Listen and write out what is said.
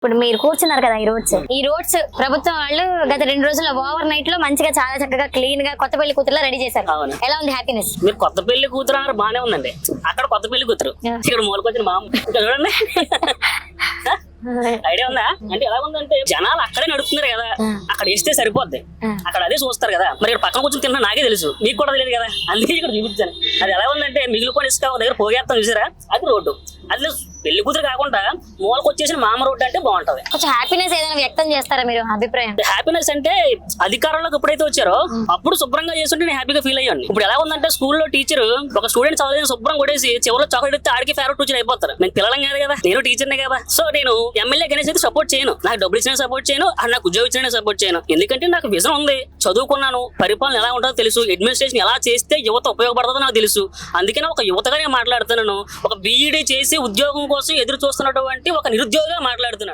ఇప్పుడు మీరు కూర్చున్నారు కదా ఈ రోడ్స్ ప్రభుత్వం వాళ్ళు గత 2 రోజుల్లో ఓవర్ నైట్ లో మంచిగా చాలా చక్కగా క్లీన్ గా కొత్త పెళ్లి కూతురులా రెడీ చేశారు. అవును. ఎలా ఉంది హ్యాపీనెస్? మీరు కొత్త పెళ్లి కూతురు అన్నారు బానే ఉందండి. అక్కడ కొత్త పెళ్లి కూతురు, ఇక్కడ మూలకొచ్చిన మామ. ఇక్కడ చూడండి, ఐడియా ఉందా? అంటే ఎలా ఉందంటే జనాలు అక్కడే నడుపుతున్నారు కదా, అక్కడ వేస్తే సరిపోద్ది, అక్కడ అదే చూస్తారు కదా. మరి ఇక్కడ పక్కన కూర్చొని తిన్నా నాకే తెలుసు, మీకు కూడా తెలియదు కదా, అందుకే ఇక్కడ చూపించాను. అది ఎలా ఉందంటే మిగిలిపోయిన ఇసుక దగ్గర పోగేస్తాం చూసారా, అది రోడ్డు. అది పెళ్లి కూతురు కాకుండా మూలకు వచ్చేసిన మామ రోడ్డు అంటే బాగుంటది. కొంచెం హ్యాపీనెస్ ఏదైనా వ్యక్తం చేస్తారా మీరు అభిప్రాయం? హ్యాపీనెస్ అంటే అధికారంలోకి ఎప్పుడైతే వచ్చారో అప్పుడు శుభ్రంగా చేస్తుంటే నేను హ్యాపీగా ఫీల్ అయ్యాను. ఇప్పుడు ఎలా ఉందంటే స్కూల్లో టీచర్ ఒక స్టూడెంట్ చదవలేదు శుభ్రం కొట్టేసి చివరిలో చాక్లెట్ ఇస్తే ఆడికి ఫేవరెట్ టీచర్ అయిపోతారు. నేను పిల్లలం కాదు కదా, నేను టీచర్నే కదా. సో నేను ఎమ్మెల్యే గణేష్ అయితే సపోర్ట్ చేయను, నాకు డబ్బులు ఇచ్చినా సపోర్ట్ చేయను, నాకు ఉద్యోగం ఇచ్చినా సపోర్ట్ చేయను. ఎందుకంటే నాకు విజన్ ఉంది, చదువుకున్నాను, పరిపాలన ఎలా ఉంటుందో తెలుసు, అడ్మినిస్ట్రేషన్ ఎలా చేస్తే యువత ఉపయోగపడుతుందో నాకు తెలుసు. అందుకనే ఒక యువతగా నేను మాట్లాడుతున్నాను. ఒక బీఈడీ చేసి ఉద్యోగం కోసం ఎదురు చూస్తున్నటువంటి ఒక నిరుద్యోగిగా మాట్లాడుతున్నాను.